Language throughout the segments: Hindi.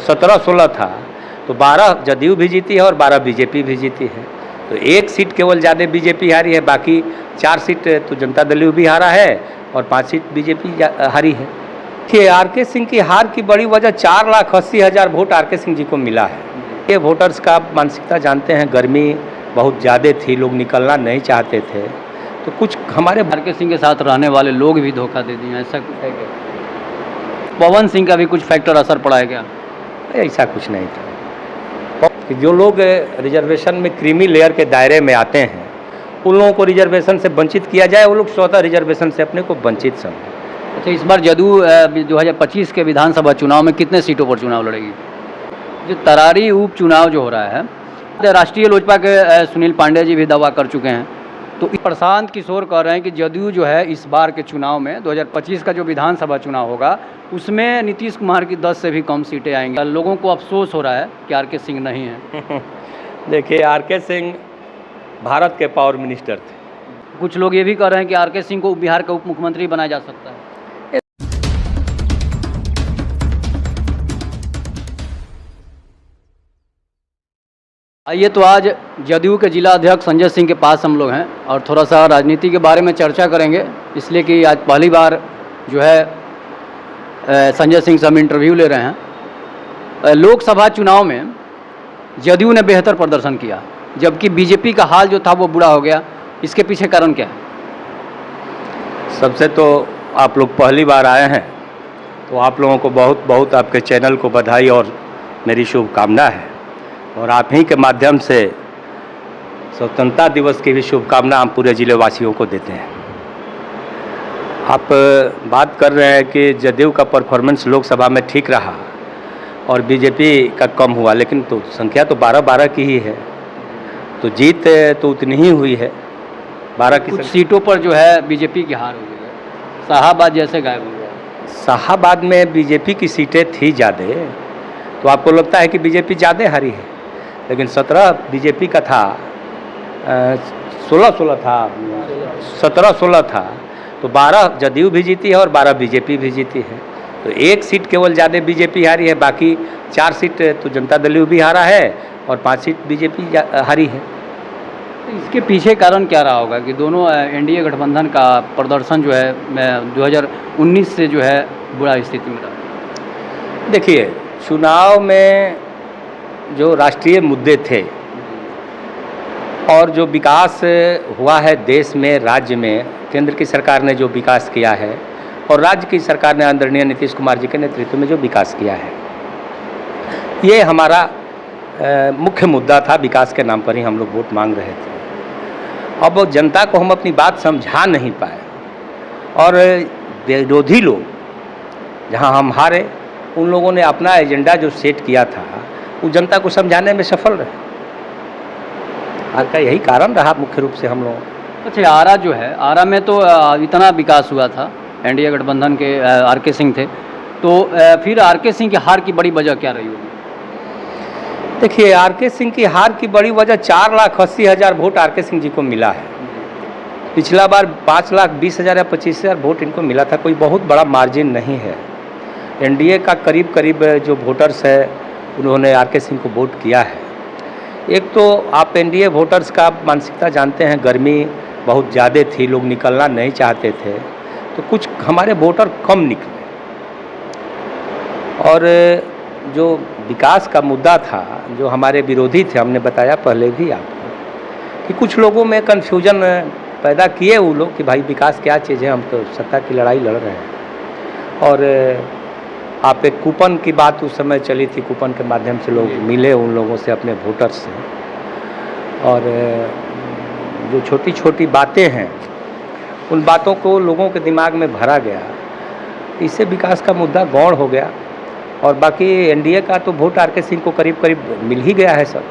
17-16 था, तो 12 जदयू भी जीती है और 12 बीजेपी भी जीती है। तो एक सीट केवल ज़्यादा बीजेपी हारी है, बाकी 4 सीट तो जनता दल भी हारा है और 5 सीट बीजेपी हारी है। कि आर.के. सिंह की हार की बड़ी वजह 4,80,000 वोट आर.के. सिंह जी को मिला है। ये वोटर्स का मानसिकता जानते हैं, गर्मी बहुत ज़्यादा थी, लोग निकलना नहीं चाहते थे, तो कुछ हमारे आर.के. सिंह के साथ रहने वाले लोग भी धोखा दे दिए, ऐसा कुछ है क्या? पवन सिंह का भी कुछ फैक्टर असर पड़ा है क्या? ऐसा कुछ नहीं था। जो लोग रिजर्वेशन में क्रीमी लेयर के दायरे में आते हैं, उन लोगों को रिजर्वेशन से वंचित किया जाए, वो लोग स्वतः रिजर्वेशन से अपने को वंचित समझें। अच्छा, इस बार जदयू 2025 के विधानसभा चुनाव में कितने सीटों पर चुनाव लड़ेगी? जो तरारी उपचुनाव जो हो रहा है, राष्ट्रीय लोजपा के सुनील पांडे जी भी दावा कर चुके हैं, तो प्रशांत किशोर कह रहे हैं कि जदयू जो है इस बार के चुनाव में 2025 का जो विधानसभा चुनाव होगा उसमें नीतीश कुमार की 10 से भी कम सीटें आएंगी। लोगों को अफसोस हो रहा है कि आर.के. सिंह नहीं है। देखिए, आर.के. सिंह भारत के पावर मिनिस्टर थे। कुछ लोग ये भी कह रहे हैं कि आर.के. सिंह को बिहार का उप मुख्यमंत्री बनाया जा सकता है। आइए, तो आज जदयू के जिला अध्यक्ष संजय सिंह के पास हम लोग हैं और थोड़ा सा राजनीति के बारे में चर्चा करेंगे, इसलिए कि आज पहली बार जो है संजय सिंह से हम इंटरव्यू ले रहे हैं। लोकसभा चुनाव में जदयू ने बेहतर प्रदर्शन किया, जबकि बीजेपी का हाल जो था वो बुरा हो गया। इसके पीछे कारण क्या है? सबसे तो आप लोग पहली बार आए हैं, तो आप लोगों को बहुत बहुत आपके चैनल को बधाई और मेरी शुभकामना है, और आप ही के माध्यम से स्वतंत्रता दिवस की भी शुभकामना हम पूरे जिले वासियों को देते हैं। आप बात कर रहे हैं कि जदयू का परफॉर्मेंस लोकसभा में ठीक रहा और बीजेपी का कम हुआ, लेकिन तो संख्या तो 12-12 की ही है, तो जीत तो उतनी ही हुई है। 12 की कुछ सीटों पर जो है बीजेपी की हार हो गई है, शाहाबाद जैसे गायब हो गया। शाहाबाद में बीजेपी की सीटें थी ज़्यादा, तो आपको लगता है कि बीजेपी ज़्यादा हारी है, लेकिन 17 बीजेपी का था, 16-16 था, 17-16 था, तो 12 जदयू भी जीती है और 12 बीजेपी भी जीती है। तो एक सीट केवल ज़्यादा बीजेपी हारी है, बाकी 4 सीट तो जनता दल भी हारा है और 5 सीट बीजेपी हारी है। तो इसके पीछे कारण क्या रहा होगा कि दोनों एनडीए गठबंधन का प्रदर्शन जो है 2019 से जो है बुरा स्थिति में रहा? देखिए, चुनाव में जो राष्ट्रीय मुद्दे थे और जो विकास हुआ है देश में, राज्य में, केंद्र की सरकार ने जो विकास किया है और राज्य की सरकार ने आदरणीय नीतीश कुमार जी के नेतृत्व में जो विकास किया है, ये हमारा मुख्य मुद्दा था। विकास के नाम पर ही हम लोग वोट मांग रहे थे। अब जनता को हम अपनी बात समझा नहीं पाए और विरोधी लोग, जहां हम हारे, उन लोगों ने अपना एजेंडा जो सेट किया था वो जनता को समझाने में सफल रहे। का यही कारण रहा मुख्य रूप से हम लोग। अच्छा, आरा जो है, आरा में तो इतना विकास हुआ था, एनडीए गठबंधन के आर.के. सिंह थे, तो फिर आर.के. सिंह की हार की बड़ी वजह क्या रही होगी? देखिए, आर.के. सिंह की हार की बड़ी वजह 4,80,000 वोट आर.के. सिंह जी को मिला है। पिछला बार 5,20,000 या 25,000 वोट इनको मिला था, कोई बहुत बड़ा मार्जिन नहीं है। एनडीए का करीब करीब जो वोटर्स है उन्होंने आर.के. सिंह को वोट किया है। एक तो आप एनडीए वोटर्स का मानसिकता जानते हैं, गर्मी बहुत ज़्यादा थी, लोग निकलना नहीं चाहते थे, तो कुछ हमारे वोटर कम निकले। और जो विकास का मुद्दा था, जो हमारे विरोधी थे, हमने बताया पहले भी आपको कि कुछ लोगों में कन्फ्यूजन पैदा किए वो लोग कि भाई विकास क्या चीज़ है, हम तो सत्ता की लड़ाई लड़ रहे हैं। और आप एक कूपन की बात उस समय चली थी, कूपन के माध्यम से लोग मिले उन लोगों से, अपने वोटर से, और जो छोटी छोटी बातें हैं उन बातों को लोगों के दिमाग में भरा गया, इससे विकास का मुद्दा गौण हो गया। और बाकी एनडीए का तो वोट आर.के. सिंह को करीब करीब मिल ही गया है सब।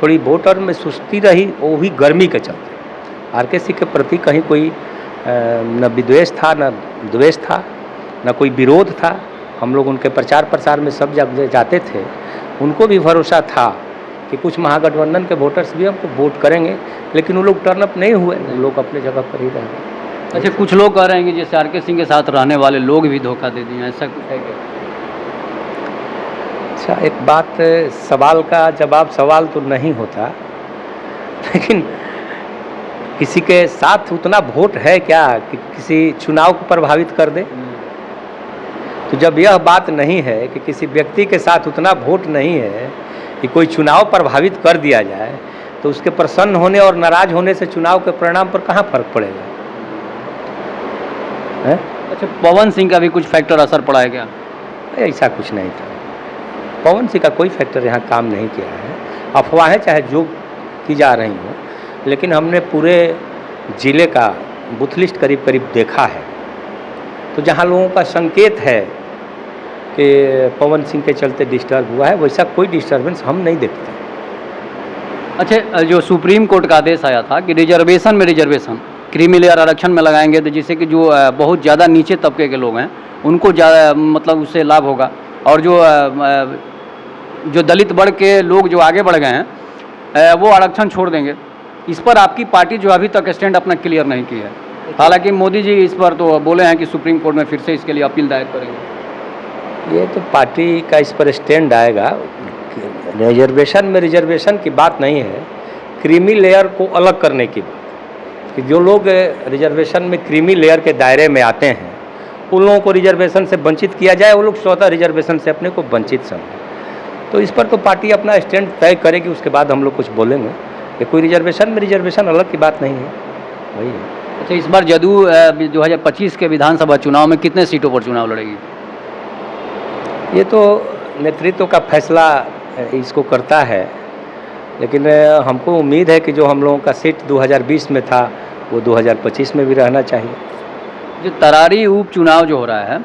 थोड़ी वोटर में सुस्ती रही, वो भी गर्मी के चलते। आर.के. सिंह के प्रति कहीं कोई न विद्वेष था, न द्वेष था, न कोई विरोध था। हम लोग उनके प्रचार प्रसार में सब जब जाते थे, उनको भी भरोसा था कि कुछ महागठबंधन के वोटर्स भी हमको वोट करेंगे, लेकिन वो लोग टर्न अप नहीं हुए, वो लोग अपने जगह पर ही रह गए। अच्छा, कुछ लोग कह रहे हैं कि जैसे आर.के. सिंह के साथ रहने वाले लोग भी धोखा दे दिए, ऐसा कुछ है क्या? अच्छा, एक बात, सवाल का जवाब सवाल तो नहीं होता, लेकिन किसी के साथ उतना वोट है क्या कि किसी चुनाव को प्रभावित कर दे? तो जब यह बात नहीं है कि किसी व्यक्ति के साथ उतना वोट नहीं है कि कोई चुनाव प्रभावित कर दिया जाए, तो उसके प्रसन्न होने और नाराज होने से चुनाव के परिणाम पर कहाँ फर्क पड़ेगा? है? अच्छा, पवन सिंह का भी कुछ फैक्टर असर पड़ा है क्या? ऐसा कुछ नहीं था। पवन सिंह का कोई फैक्टर यहाँ काम नहीं किया है। अफवाहें चाहे जो की जा रही हों, लेकिन हमने पूरे ज़िले का बूथ लिस्ट करीब करीब देखा है, तो जहाँ लोगों का संकेत है कि पवन सिंह के चलते डिस्टर्ब हुआ है, वैसा कोई डिस्टर्बेंस हम नहीं देखते। अच्छा, जो सुप्रीम कोर्ट का आदेश आया था कि रिजर्वेशन में रिजर्वेशन क्रीमी लेयर आरक्षण में लगाएंगे, तो जिससे कि जो बहुत ज़्यादा नीचे तबके के लोग हैं उनको ज़्यादा मतलब उससे लाभ होगा, और जो दलित वर्ग के लोग जो आगे बढ़ गए हैं वो आरक्षण छोड़ देंगे। इस पर आपकी पार्टी जो अभी तक स्टैंड अपना क्लियर नहीं की है। हालांकि मोदी जी इस पर तो बोले हैं कि सुप्रीम कोर्ट में फिर से इसके लिए अपील दायर करेंगे। ये तो पार्टी का इस पर स्टैंड आएगा। रिजर्वेशन में रिजर्वेशन की बात नहीं है, क्रीमी लेयर को अलग करने की बात, कि जो लोग रिजर्वेशन में क्रीमी लेयर के दायरे में आते हैं उन लोगों को रिजर्वेशन से वंचित किया जाए, वो लोग स्वतः रिजर्वेशन से अपने को वंचित समझें। तो इस पर तो पार्टी अपना स्टैंड तय करेगी, उसके बाद हम लोग कुछ बोलेंगे। ये कोई रिजर्वेशन में रिजर्वेशन अलग की बात नहीं है, वही है। अच्छा, इस बार जदयू 2025 के विधानसभा चुनाव में कितने सीटों पर चुनाव लड़ेगी? ये तो नेतृत्व का फैसला इसको करता है, लेकिन हमको उम्मीद है कि जो हम लोगों का सीट 2020 में था वो 2025 में भी रहना चाहिए। जो तरारी उपचुनाव जो हो रहा है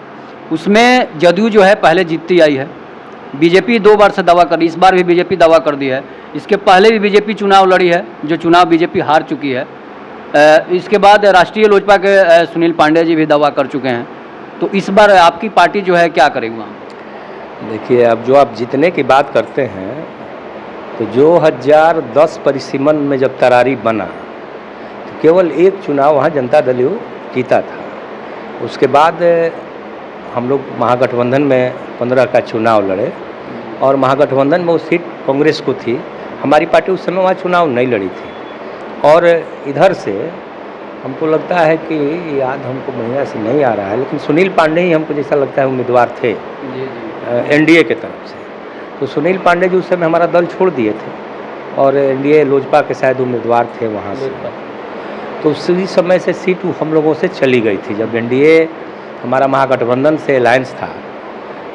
उसमें जदयू जो है पहले जीतती आई है, बीजेपी 2 बार से दावा करी, इस बार भी बीजेपी दावा कर दी है। इसके पहले भी बीजेपी चुनाव लड़ी है, जो चुनाव बीजेपी हार चुकी है। इसके बाद राष्ट्रीय लोजपा के सुनील पांडे जी भी दावा कर चुके हैं। तो इस बार आपकी पार्टी जो है क्या करेगी वहाँ? देखिए, अब जो आप जीतने की बात करते हैं, तो 2010 परिसीमन में जब तरारी बना तो केवल एक चुनाव वहाँ जनता दल यू जीता था। उसके बाद हम लोग महागठबंधन में 15 का चुनाव लड़े, और महागठबंधन में वो सीट कांग्रेस को थी। हमारी पार्टी उस समय वहाँ चुनाव नहीं लड़ी थी। और इधर से हमको लगता है कि याद हमको बढ़िया से नहीं आ रहा है, लेकिन सुनील पांडे ही हमको जैसा लगता है उम्मीदवार थे एनडीए के तरफ से। तो सुनील पांडे जी उस समय हमारा दल छोड़ दिए थे, और एनडीए लोजपा के शायद उम्मीदवार थे वहाँ से। तो उसी समय से सीट हम लोगों से चली गई थी। जब एनडीए हमारा महागठबंधन से अलायंस था,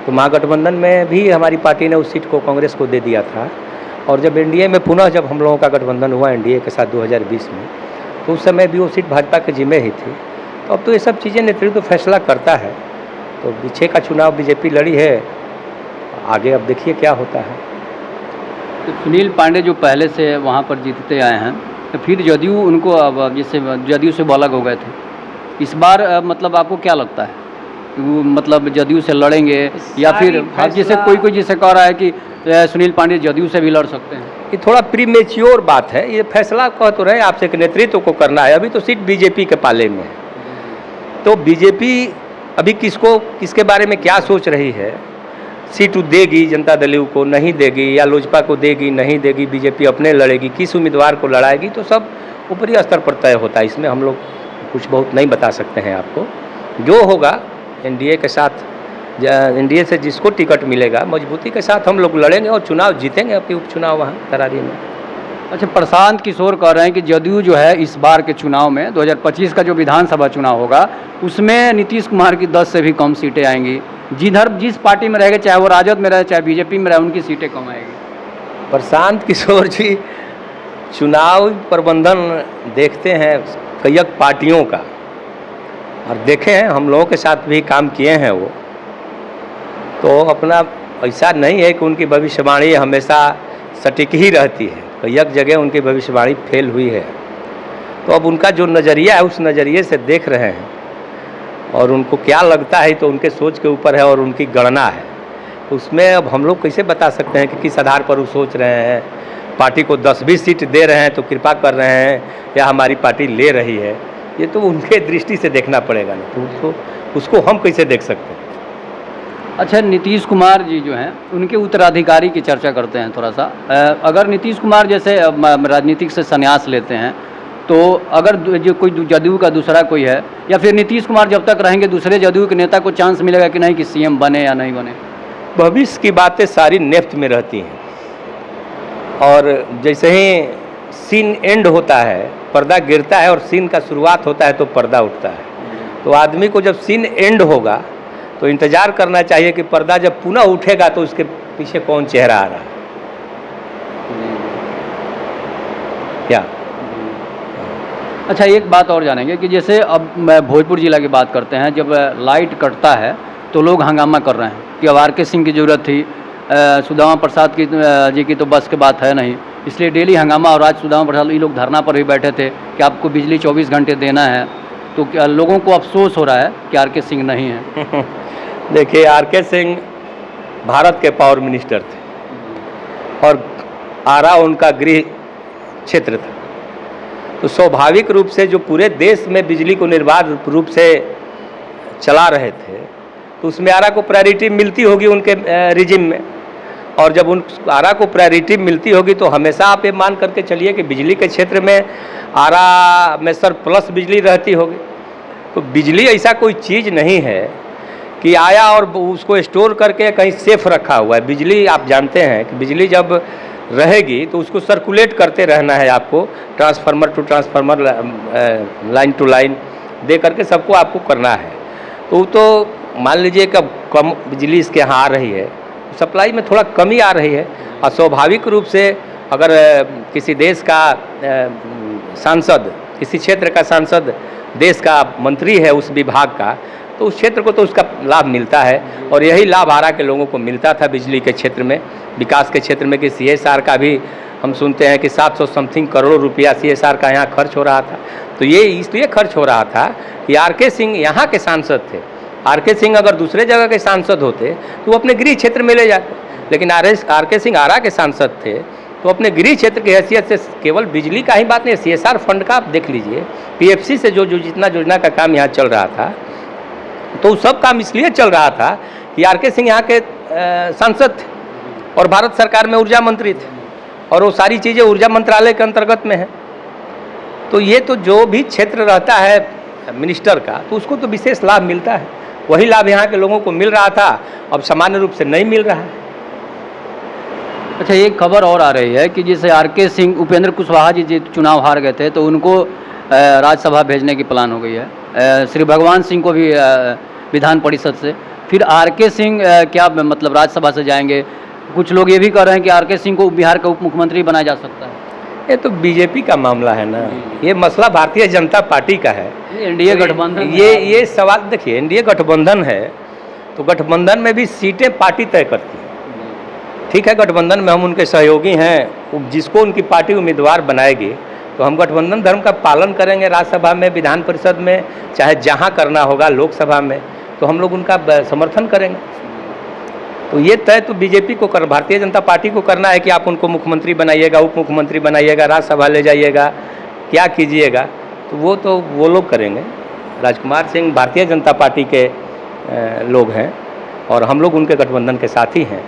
तो महागठबंधन में भी हमारी पार्टी ने उस सीट को कांग्रेस को दे दिया था। और जब एनडीए में पुनः जब हम लोगों का गठबंधन हुआ एनडीए के साथ 2020 में, तो उस समय भी वो सीट भाजपा के जिम्मे ही थी। तो अब तो ये सब चीज़ें नेतृत्व फैसला करता है। तो पीछे का चुनाव बीजेपी लड़ी है, आगे अब देखिए क्या होता है। तो सुनील पांडे जो पहले से वहाँ पर जीतते आए हैं, तो फिर जदयू उनको अब जैसे जदयू से अलग हो गए थे, इस बार मतलब आपको क्या लगता है वो मतलब जदयू से लड़ेंगे, या फिर अब जैसे कोई जिसे कह रहा है कि सुनील पांडे जदयू से भी लड़ सकते हैं? ये थोड़ा प्रीमेच्योर बात है। ये फैसला कह तो रहे आपसे कि नेतृत्व को करना है। अभी तो सीट बीजेपी के पाले में है, तो बीजेपी अभी किसके बारे में क्या सोच रही है, सीट देगी जनता दल यू को, नहीं देगी, या लोजपा को देगी, नहीं देगी, बीजेपी अपने लड़ेगी, किस उम्मीदवार को लड़ाएगी, तो सब ऊपरी स्तर पर तय होता है। इसमें हम लोग कुछ बहुत नहीं बता सकते हैं आपको। जो होगा एनडीए के साथ, एनडीए से जिसको टिकट मिलेगा मजबूती के साथ हम लोग लड़ेंगे और चुनाव जीतेंगे, अपनी उपचुनाव वहाँ तरारी में। अच्छा, प्रशांत किशोर कह रहे हैं कि जदयू जो है इस बार के चुनाव में 2025 का जो विधानसभा चुनाव होगा उसमें नीतीश कुमार की 10 से भी कम सीटें आएंगी। जिस पार्टी में रहेगा, चाहे वो राजद में रहे चाहे बीजेपी में रहे, उनकी सीटें कम आएगी। प्रशांत किशोर जी चुनाव प्रबंधन देखते हैं कई पार्टियों का, और देखे हैं, हम लोगों के साथ भी काम किए हैं वो। तो अपना ऐसा नहीं है कि उनकी भविष्यवाणी हमेशा सटीक ही रहती है, कई जगह उनकी भविष्यवाणी फेल हुई है। तो अब उनका जो नज़रिया है उस नज़रिए से देख रहे हैं, और उनको क्या लगता है तो उनके सोच के ऊपर है और उनकी गणना है। तो उसमें अब हम लोग कैसे बता सकते हैं कि किस आधार पर वो सोच रहे हैं। पार्टी को 10-20 सीट दे रहे हैं तो कृपा कर रहे हैं, या हमारी पार्टी ले रही है, ये तो उनके दृष्टि से देखना पड़ेगा ना, तो उसको हम कैसे देख सकते हैं। अच्छा, नीतीश कुमार जी जो हैं उनके उत्तराधिकारी की चर्चा करते हैं थोड़ा सा। अगर नीतीश कुमार जैसे राजनीतिक से संन्यास लेते हैं तो अगर जो कोई जदयू का दूसरा कोई है, या फिर नीतीश कुमार जब तक रहेंगे दूसरे जदयू के नेता को चांस मिलेगा कि नहीं कि सीएम बने या नहीं बने? भविष्य की बातें सारी नेफ्ट में रहती हैं, और जैसे ही सीन एंड होता है पर्दा गिरता है और सीन का शुरुआत होता है तो पर्दा उठता है। तो आदमी को जब सीन एंड होगा तो इंतज़ार करना चाहिए कि पर्दा जब पुनः उठेगा तो उसके पीछे कौन चेहरा आ रहा है। क्या? अच्छा, एक बात और जानेंगे कि जैसे अब मैं भोजपुर जिला की बात करते हैं, जब लाइट कटता है तो लोग हंगामा कर रहे हैं कि अब आर के सिंह की ज़रूरत थी, सुदामा प्रसाद की जी की तो बस की बात है नहीं, इसलिए डेली हंगामा। और आज सुदामा प्रसाद ये लोग धरना पर भी बैठे थे कि आपको बिजली 24 घंटे देना है, तो क्या लोगों को अफसोस हो रहा है कि आर के सिंह नहीं है? देखिए, आर के सिंह भारत के पावर मिनिस्टर थे और आरा उनका गृह क्षेत्र था, तो स्वाभाविक रूप से जो पूरे देश में बिजली को निर्बाध रूप से चला रहे थे तो उसमें आरा को प्रायोरिटी मिलती होगी उनके रिजिम में। और जब उन आरा को प्रायोरिटी मिलती होगी तो हमेशा आप ये मान करके चलिए कि बिजली के क्षेत्र में आरा में सरप्लस बिजली रहती होगी। तो बिजली ऐसा कोई चीज़ नहीं है कि आया और उसको स्टोर करके कहीं सेफ रखा हुआ है। बिजली आप जानते हैं कि बिजली जब रहेगी तो उसको सर्कुलेट करते रहना है आपको, transformer to transformer, line to line दे करके सबको आपको करना है। तो मान लीजिए कि कम बिजली इसके यहाँ आ रही है, सप्लाई में थोड़ा कमी आ रही है, और स्वाभाविक रूप से अगर किसी देश का सांसद, किसी क्षेत्र का सांसद देश का मंत्री है उस विभाग का, तो उस क्षेत्र को तो उसका लाभ मिलता है। और यही लाभ आरा के लोगों को मिलता था बिजली के क्षेत्र में, विकास के क्षेत्र में, कि CSR का भी हम सुनते हैं कि 700 समथिंग करोड़ रुपया CSR का यहाँ खर्च हो रहा था। तो ये इसलिए खर्च हो रहा था कि आर के सिंह यहाँ के सांसद थे। आर के सिंह अगर दूसरे जगह के सांसद होते तो वो अपने गृह क्षेत्र में ले जाते, लेकिन आर के सिंह आरा के सांसद थे तो अपने गृह क्षेत्र की हैसियत से केवल बिजली का ही बात नहीं, CSR फंड का आप देख लीजिए, PFC से जो जितना योजना का काम यहाँ चल रहा था, तो सब काम इसलिए चल रहा था कि आर के सिंह यहाँ के सांसद थे और भारत सरकार में ऊर्जा मंत्री थे, और वो सारी चीज़ें ऊर्जा मंत्रालय के अंतर्गत में है। तो ये तो जो भी क्षेत्र रहता है मिनिस्टर का तो उसको तो विशेष लाभ मिलता है, वही लाभ यहाँ के लोगों को मिल रहा था, अब सामान्य रूप से नहीं मिल रहा है। अच्छा, एक खबर और आ रही है कि जैसे आर के सिंह, उपेंद्र कुशवाहा जी चुनाव हार गए थे तो उनको राज्यसभा भेजने की प्लान हो गई है, श्री भगवान सिंह को भी विधान परिषद से, फिर आर के सिंह क्या मतलब राज्यसभा से जाएंगे? कुछ लोग ये भी कह रहे हैं कि आर के सिंह को बिहार का उप मुख्यमंत्री बनाया जा सकता है। ये तो बीजेपी का मामला है ना, ये मसला भारतीय जनता पार्टी का है, एनडीए गठबंधन। ये सवाल देखिए, एनडीए गठबंधन है तो गठबंधन में भी सीटें पार्टी तय करती है। ठीक है, गठबंधन में हम उनके सहयोगी हैं, जिसको उनकी पार्टी उम्मीदवार बनाएगी तो हम गठबंधन धर्म का पालन करेंगे। राज्यसभा में, विधान परिषद में, चाहे जहाँ करना होगा, लोकसभा में, तो हम लोग उनका समर्थन करेंगे। तो ये तय तो बीजेपी को भारतीय जनता पार्टी को करना है कि आप उनको मुख्यमंत्री बनाइएगा, उप मुख्यमंत्री बनाइएगा, राज्यसभा ले जाइएगा, क्या कीजिएगा, तो वो लोग करेंगे। राजकुमार सिंह भारतीय जनता पार्टी के लोग हैं और हम लोग उनके गठबंधन के साथी हैं।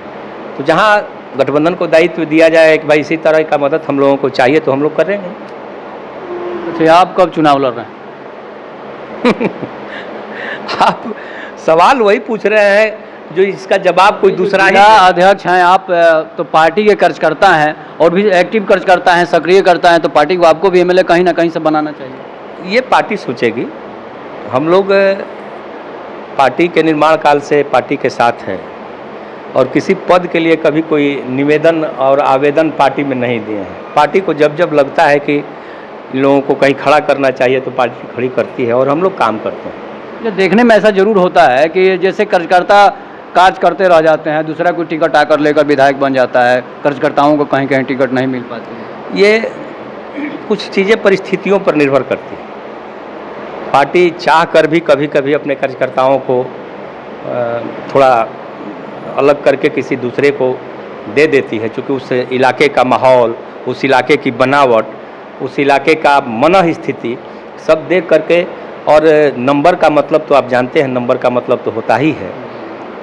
तो जहाँ गठबंधन को दायित्व दिया जाए कि भाई इसी तरह का मदद हम लोगों को चाहिए तो हम लोग करेंगे। अच्छा, आप कब चुनाव लड़ रहे हैं? आप सवाल वही पूछ रहे हैं जो इसका जवाब कोई दूसरा ही। अध्यक्ष हैं आप, तो पार्टी के कार्यकर्ता हैं और भी एक्टिव कार्यकर्ता हैं, सक्रिय करता हैं, तो पार्टी को आपको भी एमएलए कहीं ना कहीं से बनाना चाहिए। ये पार्टी सोचेगी, हम लोग पार्टी के निर्माण काल से पार्टी के साथ हैं और किसी पद के लिए कभी कोई निवेदन और आवेदन पार्टी में नहीं दिए हैं। पार्टी को जब जब लगता है कि लोगों को कहीं खड़ा करना चाहिए तो पार्टी खड़ी करती है और हम लोग काम करते हैं। जो देखने में ऐसा जरूर होता है कि जैसे कार्यकर्ता कार्य करते रह जाते हैं, दूसरा कोई टिकट आकर लेकर विधायक बन जाता है, कार्यकर्ताओं को कहीं कहीं टिकट नहीं मिल पाती। ये कुछ चीज़ें परिस्थितियों पर निर्भर करती हैं। पार्टी चाह कर भी कभी कभी अपने कार्यकर्ताओं को थोड़ा अलग करके किसी दूसरे को दे देती है, क्योंकि उस इलाके का माहौल, उस इलाके की बनावट, उस इलाके का मनः स्थिति सब देख करके। और नंबर का मतलब तो आप जानते हैं, नंबर का मतलब तो होता ही है।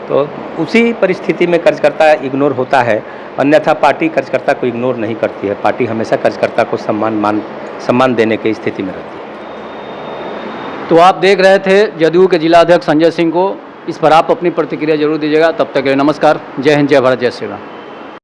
तो उसी परिस्थिति में कार्यकर्ता इग्नोर होता है, अन्यथा पार्टी कार्यकर्ता को इग्नोर नहीं करती है। पार्टी हमेशा कार्यकर्ता को सम्मान देने की स्थिति में रहती है। तो आप देख रहे थे जदयू के जिला अध्यक्ष संजय सिंह को। इस पर आप अपनी प्रतिक्रिया जरूर दीजिएगा। तब तक के लिए नमस्कार। जय हिंद, जय भारत, जय श्री राम।